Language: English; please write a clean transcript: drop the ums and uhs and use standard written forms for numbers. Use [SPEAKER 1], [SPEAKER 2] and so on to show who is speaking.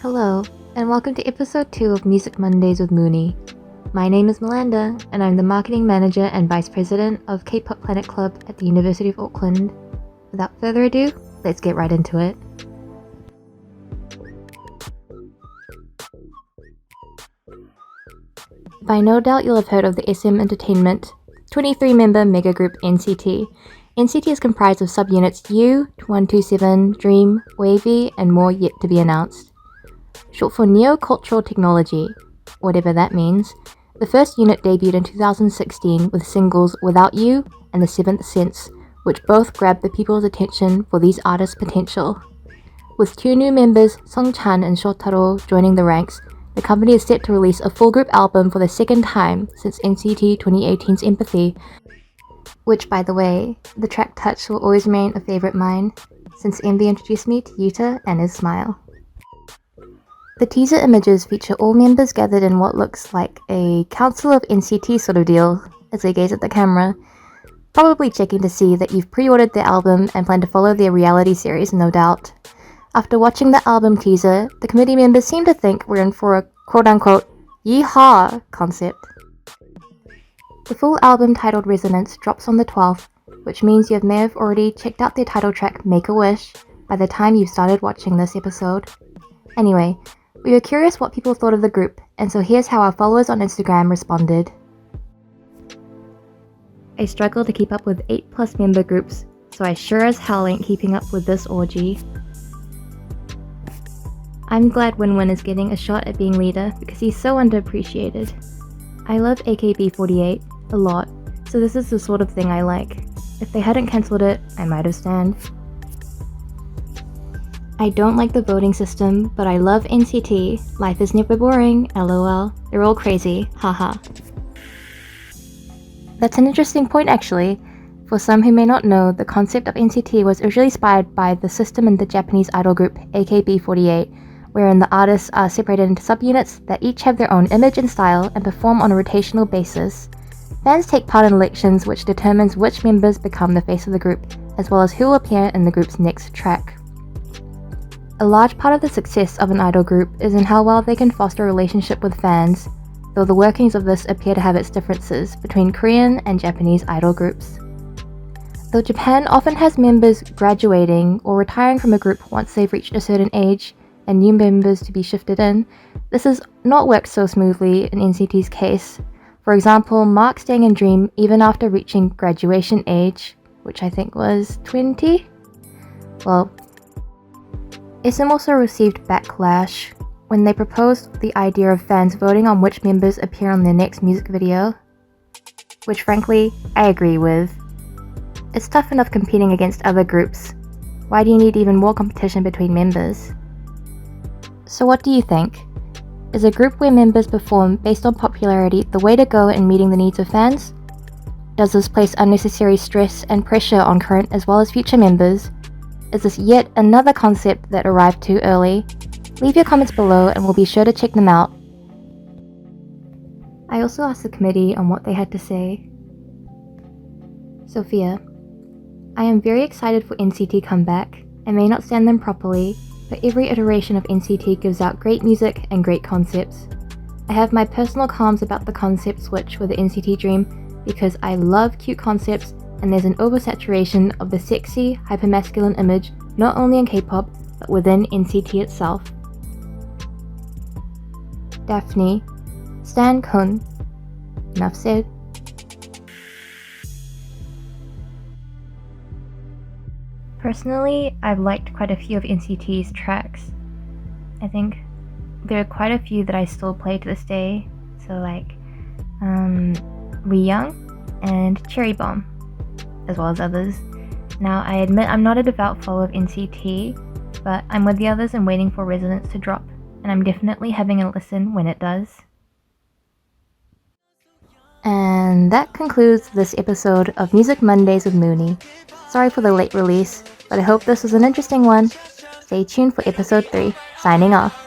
[SPEAKER 1] Hello, and welcome to episode 2 of Music Mondays with Mooni. My name is Melinda, and I'm the marketing manager and vice president of K-Pop Planet Club at the University of Auckland. Without further ado, let's get right into it. By no doubt you'll have heard of the SM Entertainment 23-member mega group NCT. NCT is comprised of subunits U, 127, Dream, Wavy, and more yet to be announced. Short for Neo-Cultural Technology, whatever that means. The first unit debuted in 2016 with singles Without You and The Seventh Sense, which both grabbed the people's attention for these artists' potential. With two new members, Songchan and Shotaro, joining the ranks, the company is set to release a full group album for the second time since NCT 2018's Empathy, which, by the way, the track Touch will always remain a favourite mine, since Envy introduced me to Yuta and his smile. The teaser images feature all members gathered in what looks like a Council of NCT sort of deal as they gaze at the camera, probably checking to see that you've pre-ordered their album and plan to follow their reality series, no doubt. After watching the album teaser, the committee members seem to think we're in for a quote-unquote "yeehaw" concept. The full album titled Resonance drops on the 12th, which means you may have already checked out their title track Make a Wish by the time you've started watching this episode. Anyway, we were curious what people thought of the group, and so here's how our followers on Instagram responded. I struggle to keep up with 8+ member groups, so I sure as hell ain't keeping up with this orgy. I'm glad Win-Win is getting a shot at being leader because he's so underappreciated. I love AKB48 a lot, so this is the sort of thing I like. If they hadn't cancelled it, I might have stanned. I don't like the voting system, but I love NCT. Life is never boring, lol. They're all crazy, haha. That's an interesting point actually. For some who may not know, the concept of NCT was originally inspired by the system in the Japanese idol group AKB48, wherein the artists are separated into subunits that each have their own image and style and perform on a rotational basis. Fans take part in elections which determines which members become the face of the group, as well as who will appear in the group's next track. A large part of the success of an idol group is in how well they can foster a relationship with fans, though the workings of this appear to have its differences between Korean and Japanese idol groups. Though Japan often has members graduating or retiring from a group once they've reached a certain age and new members to be shifted in, this has not worked so smoothly in NCT's case. For example, Mark staying in Dream even after reaching graduation age, which I think was 20? Well, SM also received backlash when they proposed the idea of fans voting on which members appear on their next music video, which frankly, I agree with. It's tough enough competing against other groups. Why do you need even more competition between members? So what do you think? Is a group where members perform based on popularity the way to go in meeting the needs of fans? Does this place unnecessary stress and pressure on current as well as future members? Is this yet another concept that arrived too early? Leave your comments below and we'll be sure to check them out. I also asked the committee on what they had to say. Sophia: I am very excited for NCT comeback. I may not stand them properly, but every iteration of NCT gives out great music and great concepts. I have my personal qualms about the concept switch with the NCT Dream because I love cute concepts and there's an oversaturation of the sexy, hypermasculine image not only in K-pop, but within NCT itself. Daphne: Stan Kun. Enough said. Personally, I've liked quite a few of NCT's tracks. I think there are quite a few that I still play to this day, so like Young and Cherry Bomb, as well as others. Now, I admit I'm not a devout follower of NCT, but I'm with the others and waiting for Resonance to drop, and I'm definitely having a listen when it does. And that concludes this episode of Music Mondays with Mooni. Sorry for the late release, but I hope this was an interesting one. Stay tuned for episode 3. Signing off.